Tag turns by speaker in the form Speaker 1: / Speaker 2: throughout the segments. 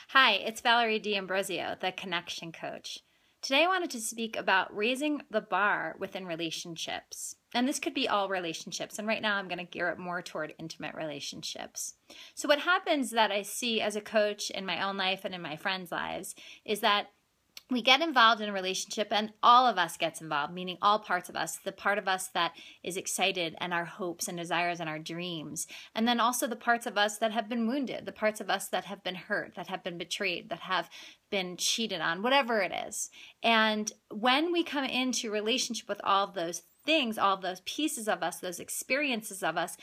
Speaker 1: Hi, it's Valerie D'Ambrosio, the Connection Coach. Today I wanted to speak about raising the bar within relationships. And this could be all relationships. And right now I'm going to gear it more toward intimate relationships. So what happens that I see as a coach in my own life and in my friends' lives is that we get involved in a relationship and all of us gets involved, meaning all parts of us, the part of us that is excited and our hopes and desires and our dreams. And then also the parts of us that have been wounded, the parts of us that have been hurt, that have been betrayed, that have been cheated on, whatever it is. And when we come into relationship with all of those things, all of those pieces of us, those experiences of us,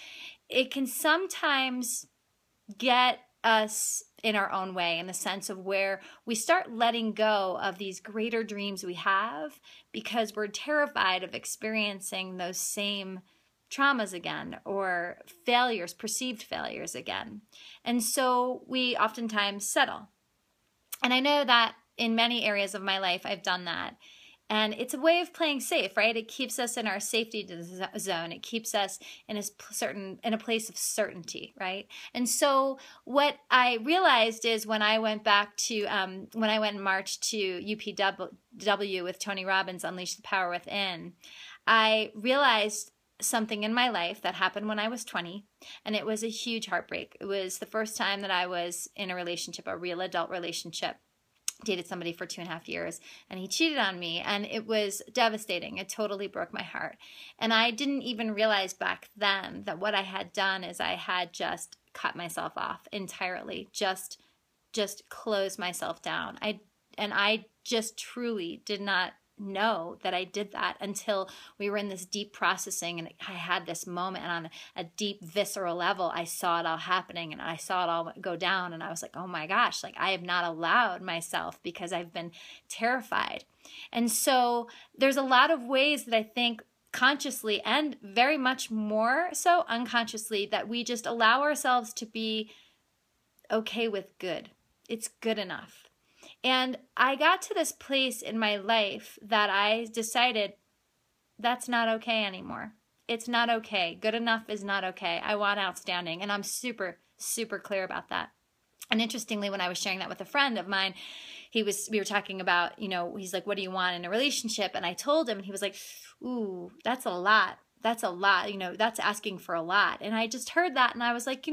Speaker 1: it can sometimes get us in our own way, in the sense of where we start letting go of these greater dreams we have because we're terrified of experiencing those same traumas again or failures, perceived failures again. And so we oftentimes settle. And I know that in many areas of my life I've done that. And it's a way of playing safe, right? It keeps us in our safety zone. It keeps us in a place of certainty, right? And so what I realized is when I went back to, when I went in March to UPW with Tony Robbins, Unleash the Power Within, I realized something in my life that happened when I was 20, and it was a huge heartbreak. It was the first time that I was in a relationship, a real adult relationship. Dated somebody for 2.5 years and he cheated on me, and it was devastating. It totally broke my heart. And I didn't even realize back then that what I had done is I had just cut myself off entirely, just closed myself down. I just truly did not know that I did that until we were in this deep processing, and I had this moment, and on a deep visceral level I saw it all happening and I saw it all go down, and I was like, oh my gosh, like I have not allowed myself because I've been terrified. And so there's a lot of ways that I think consciously and very much more so unconsciously that we just allow ourselves to be okay with good. It's good enough. And I got to this place in my life that I decided that's not okay anymore. It's not okay. Good enough is not okay. I want outstanding. And I'm super, super clear about that. And interestingly, when I was sharing that with a friend of mine, we were talking about, he's like, what do you want in a relationship? And I told him, and he was like, ooh, that's a lot. That's a lot. That's asking for a lot. And I just heard that, and I was like,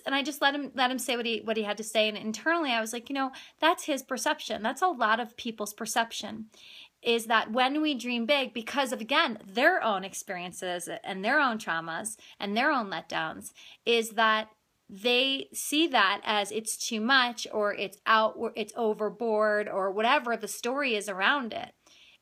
Speaker 1: and I just let him say what he had to say. And internally I was like, that's his perception. That's a lot of people's perception, is that when we dream big, because of, again, their own experiences and their own traumas and their own letdowns, is that they see that as it's too much, or it's overboard, or whatever the story is around it.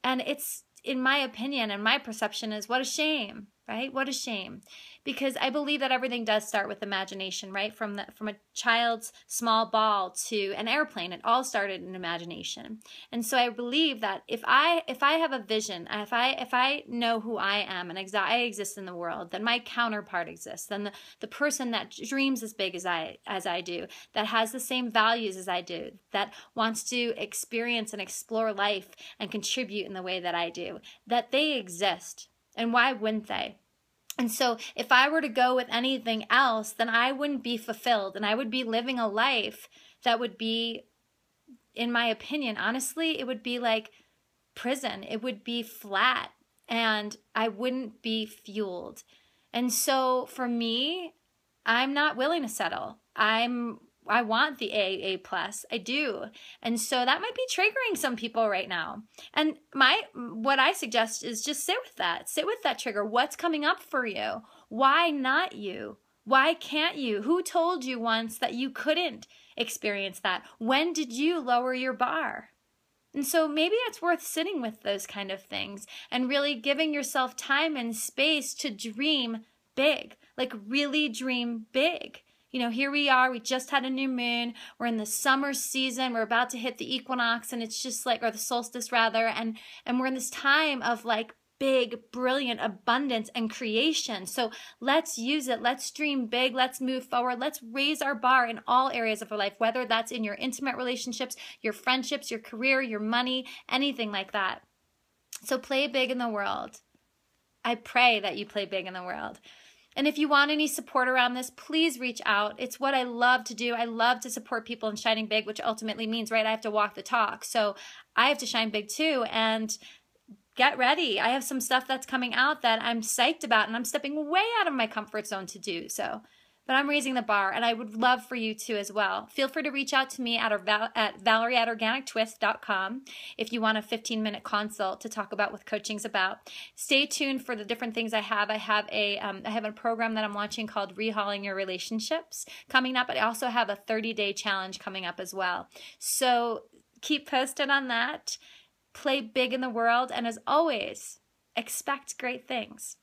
Speaker 1: And it's, in my opinion and my perception, is what a shame, right? What a shame. Because I believe that everything does start with imagination, right? From a child's small ball to an airplane, it all started in imagination. And so I believe that if I have a vision, if I know who I am and I exist in the world, then my counterpart exists. Then the person that dreams as big as I do, that has the same values as I do, that wants to experience and explore life and contribute in the way that I do, that they exist. And why wouldn't they? And so if I were to go with anything else, then I wouldn't be fulfilled, and I would be living a life that would be, in my opinion, honestly, it would be like prison. It would be flat, and I wouldn't be fueled. And so for me, I'm not willing to settle. I want the AA plus. I do. And so that might be triggering some people right now. And what I suggest is just sit with that. Sit with that trigger. What's coming up for you? Why not you? Why can't you? Who told you once that you couldn't experience that? When did you lower your bar? And so maybe it's worth sitting with those kind of things and really giving yourself time and space to dream big, like really dream big. Here we are, we just had a new moon, we're in the summer season, we're about to hit the equinox, and it's just like, or the solstice rather, and we're in this time of like big, brilliant abundance and creation. So let's use it, let's dream big, let's move forward, let's raise our bar in all areas of our life, whether that's in your intimate relationships, your friendships, your career, your money, anything like that. So play big in the world. I pray that you play big in the world. And if you want any support around this, please reach out. It's what I love to do. I love to support people in shining big, which ultimately means, right, I have to walk the talk. So I have to shine big too. And get ready. I have some stuff that's coming out that I'm psyched about, and I'm stepping way out of my comfort zone to do so. But I'm raising the bar, and I would love for you to as well. Feel free to reach out to me at Valerie@organictwist.com if you want a 15-minute consult to talk about what coaching's about. Stay tuned for the different things I have. I have a program that I'm launching called Rehauling Your Relationships coming up. But I also have a 30-day challenge coming up as well. So keep posted on that. Play big in the world, and as always, expect great things.